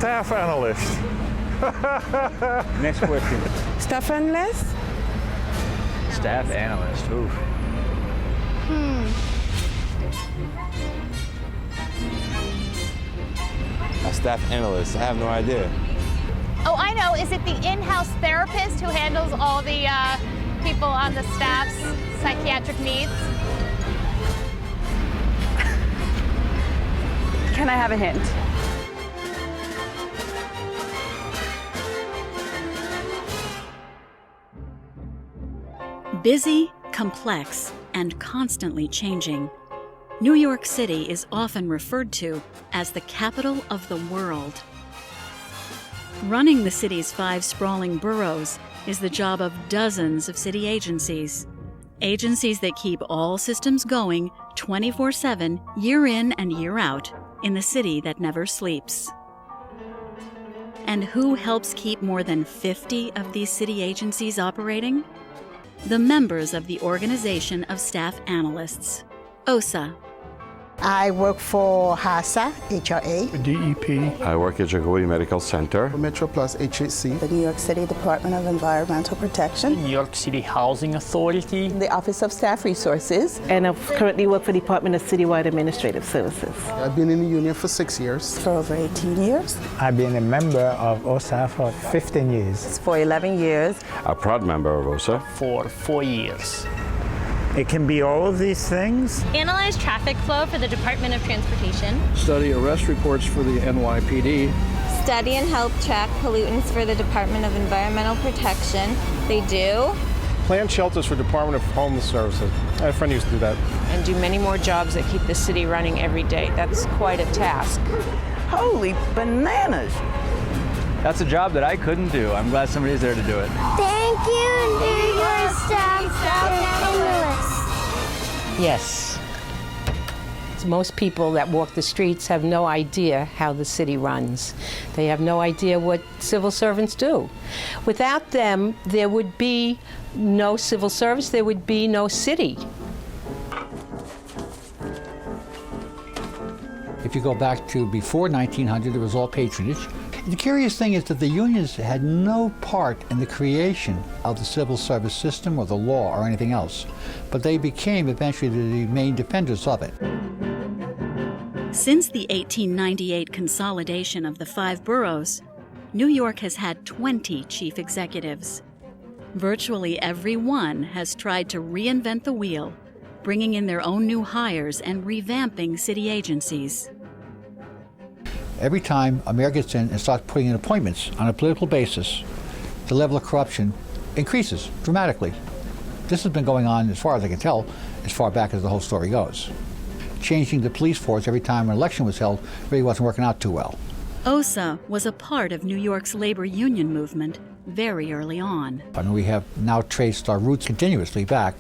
staff analyst. Next question. Staff analyst? Staff analyst. Ooh. A staff analyst, I have no idea. Oh, I know. Is it the in-house therapist who handles all the people on the staff's psychiatric needs? Can I have a hint? Busy, complex, and constantly changing, New York City is often referred to as the capital of the world. Running the city's 5 sprawling boroughs is the job of dozens of city agencies. Agencies that keep all systems going 24/7, year in and year out, in the city that never sleeps. And who helps keep more than 50 of these city agencies operating? The members of the Organization of Staff Analysts, OSA. I work for HASA, HRA. DEP. I work at Jacobi Medical Center. Metro Plus HHC. The New York City Department of Environmental Protection. New York City Housing Authority. The Office of Staff Resources. And I currently work for the Department of Citywide Administrative Services. I've been in the union for 6 years. For over 18 years. I've been a member of OSA for 15 years. For 11 years. A proud member of OSA. For 4 years. It can be all of these things. Analyze traffic flow for the Department of Transportation. Study arrest reports for the NYPD. Study and help track pollutants for the Department of Environmental Protection. They do. Plan shelters for Department of Homeless Services. I have a friend who used to do that. And do many more jobs that keep the city running every day. That's quite a task. Holy bananas! That's a job that I couldn't do. I'm glad somebody's there to do it. Thank you, New York Staff Analysts. Yes. Most people that walk the streets have no idea how the city runs. They have no idea what civil servants do. Without them, there would be no civil service, there would be no city. If you go back to before 1900, it was all patronage. The curious thing is that the unions had no part in the creation of the civil service system or the law or anything else, but they became eventually the main defenders of it. Since the 1898 consolidation of the 5 boroughs, New York has had 20 chief executives. Virtually every one has tried to reinvent the wheel, bringing in their own new hires and revamping city agencies. Every time a mayor gets in and starts putting in appointments on a political basis, the level of corruption increases dramatically. This has been going on, as far as I can tell, as far back as the whole story goes. Changing the police force every time an election was held really wasn't working out too well. OSA was a part of New York's labor union movement very early on. I mean, we have now traced our roots continuously back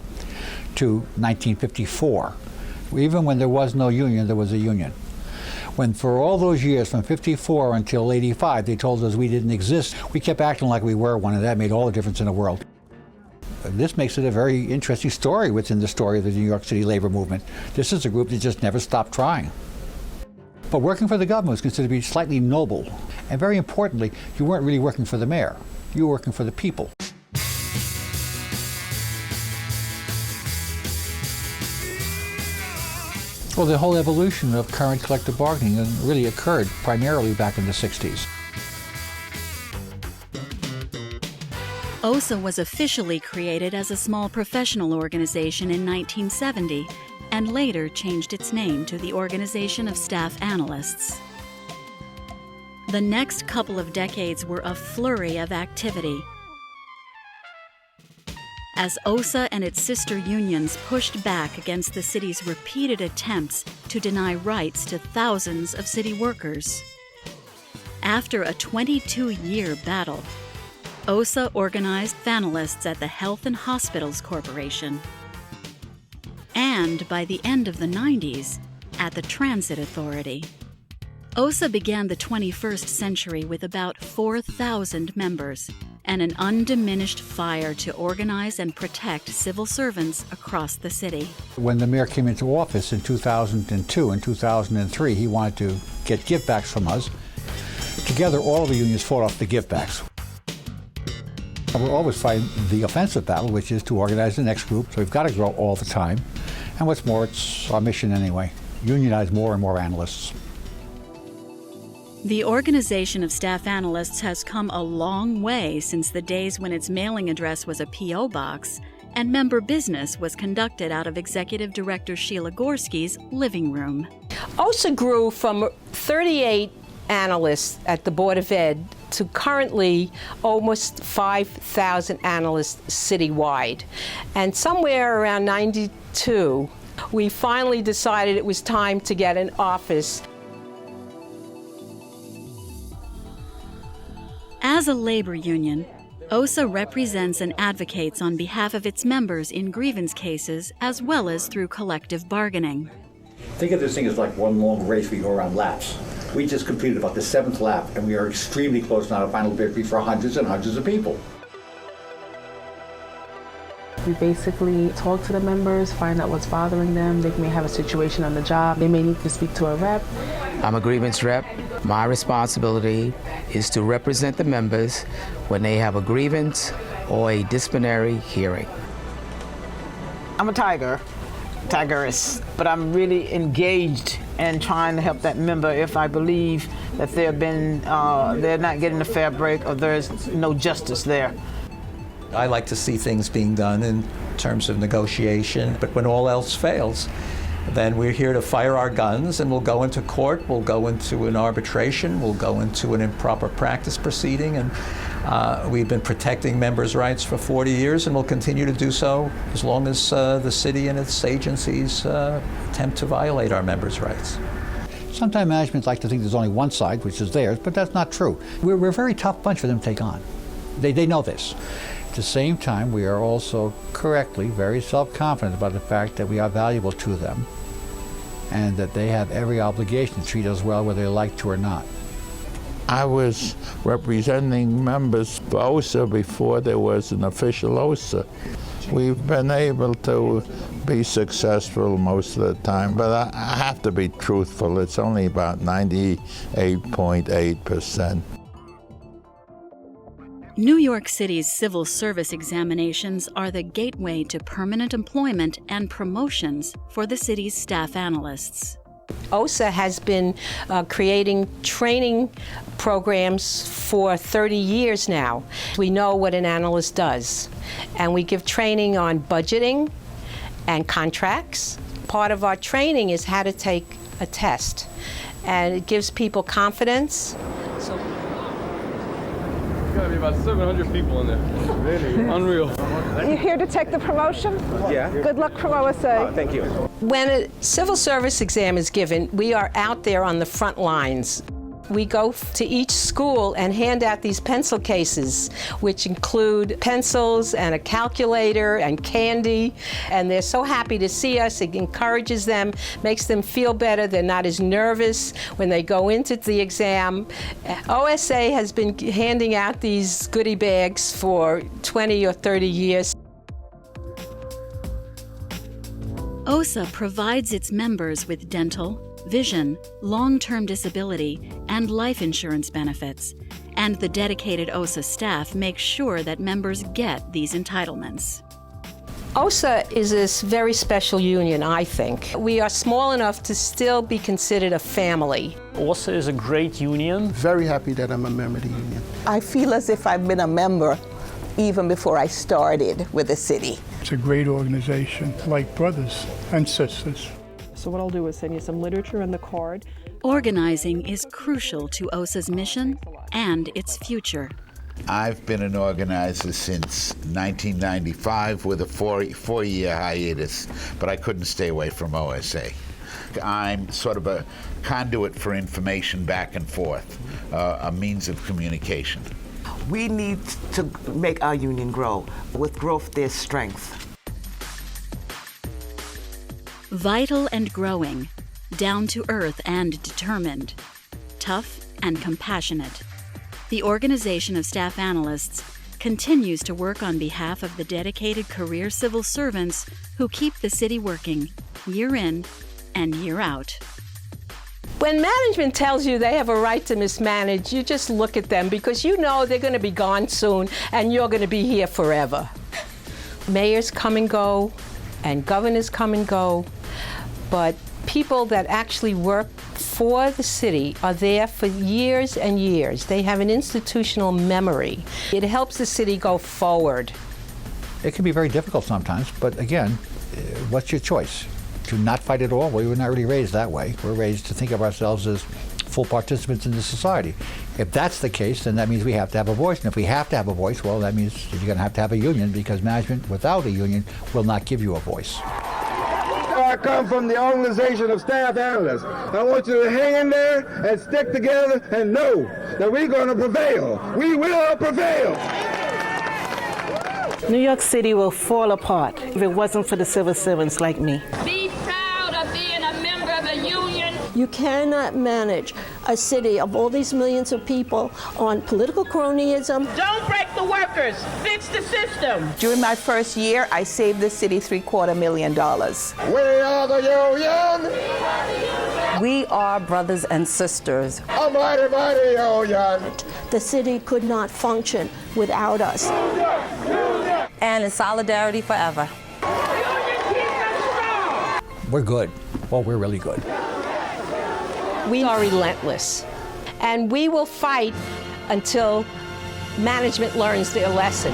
to 1954. Even when there was no union, there was a union. When for all those years, from 54 until 85, they told us we didn't exist, we kept acting like we were one, and that made all the difference in the world. This makes it a very interesting story within the story of the New York City labor movement. This is a group that just never stopped trying. But working for the government was considered to be slightly noble. And very importantly, you weren't really working for the mayor. You were working for the people. Well, the whole evolution of current collective bargaining really occurred primarily back in the 60s. OSA was officially created as a small professional organization in 1970 and later changed its name to the Organization of Staff Analysts. The next couple of decades were a flurry of activity. As OSA and its sister unions pushed back against the city's repeated attempts to deny rights to thousands of city workers. After a 22-year battle, OSA organized analysts at the Health and Hospitals Corporation, and by the end of the 90s, at the Transit Authority. OSA began the 21st century with about 4,000 members and an undiminished fire to organize and protect civil servants across the city. When the mayor came into office in 2002 and 2003, he wanted to get givebacks from us. Together, all of the unions fought off the givebacks. We're always fighting the offensive battle, which is to organize the next group, so we've got to grow all the time. And what's more, it's our mission anyway, unionize more and more analysts. The Organization of Staff Analysts has come a long way since the days when its mailing address was a P.O. box and member business was conducted out of Executive Director Sheila Gorski's living room. OSA grew from 38 analysts at the Board of Ed to currently almost 5,000 analysts citywide. And somewhere around 92, we finally decided it was time to get an office. As a labor union, OSA represents and advocates on behalf of its members in grievance cases as well as through collective bargaining. Think of this thing as like one long race we go around laps. We just completed about the 7th lap, and we are extremely close now to final victory for hundreds and hundreds of people. We basically talk to the members, find out what's bothering them. They may have a situation on the job. They may need to speak to a rep. I'm a grievance rep. My responsibility is to represent the members when they have a grievance or a disciplinary hearing. I'm a tigeress, but I'm really engaged in trying to help that member if I believe that they're not getting a fair break or there's no justice there. I like to see things being done in terms of negotiation, but when all else fails, then we're here to fire our guns and we'll go into court, we'll go into an arbitration, we'll go into an improper practice proceeding, and we've been protecting members' rights for 40 years and we'll continue to do so as long as the city and its agencies attempt to violate our members' rights. Sometimes management like to think there's only one side, which is theirs, but that's not true. We're a very tough bunch for them to take on. They know this. At the same time, we are also correctly very self-confident about the fact that we are valuable to them and that they have every obligation to treat us well whether they like to or not. I was representing members for OSA before there was an official OSA. We've been able to be successful most of the time, but I have to be truthful. It's only about 98.8%. New York City's civil service examinations are the gateway to permanent employment and promotions for the city's staff analysts. OSA has been creating training programs for 30 years now. We know what an analyst does, and we give training on budgeting and contracts. Part of our training is how to take a test, and it gives people confidence. There's got to be about 700 people in there. Really? Unreal. You here to take the promotion? Yeah. Good luck from OSA. Thank you. When a civil service exam is given, we are out there on the front lines. We go to each school and hand out these pencil cases, which include pencils and a calculator and candy, and they're so happy to see us. It encourages them, makes them feel better. They're not as nervous when they go into the exam. OSA has been handing out these goodie bags for 20 or 30 years. OSA provides its members with dental, vision, long-term disability, and life insurance benefits, and the dedicated OSA staff makes sure that members get these entitlements. OSA is a very special union, I think. We are small enough to still be considered a family. OSA is a great union. Very happy that I'm a member of the union. I feel as if I've been a member even before I started with the city. It's a great organization, like brothers and sisters. So what I'll do is send you some literature and the card. Organizing is crucial to OSA's mission and its future. I've been an organizer since 1995 with a four-year hiatus, but I couldn't stay away from OSA. I'm sort of a conduit for information back and forth, a means of communication. We need to make our union grow. With growth, there's strength. Vital and growing, down to earth and determined, tough and compassionate. The Organization of Staff Analysts continues to work on behalf of the dedicated career civil servants who keep the city working year in and year out. When management tells you they have a right to mismanage, you just look at them because you know they're going to be gone soon and you're going to be here forever. Mayors come and go, and governors come and go, but people that actually work for the city are there for years and years. They have an institutional memory. It helps the city go forward. It can be very difficult sometimes, but again, what's your choice? To not fight at all? Well, we were not really raised that way. We're raised to think of ourselves as full participants in the society. If that's the case, then that means we have to have a voice. And if we have to have a voice, well, that means you're going to have a union, because management without a union will not give you a voice. I come from the Organization of Staff Analysts. I want you to hang in there and stick together and know that we're going to prevail. We will prevail. New York City will fall apart if it wasn't for the civil servants like me. Be proud of being a member of a union. You cannot manage a city of all these millions of people on political cronyism. Don't break the workers. Fix the system. During my first year, I saved the city $750,000. We are the union. We are brothers and sisters. A mighty, mighty union. The city could not function without us. And in solidarity forever. We're good. Well, we're really good. We are relentless, and we will fight until management learns their lesson.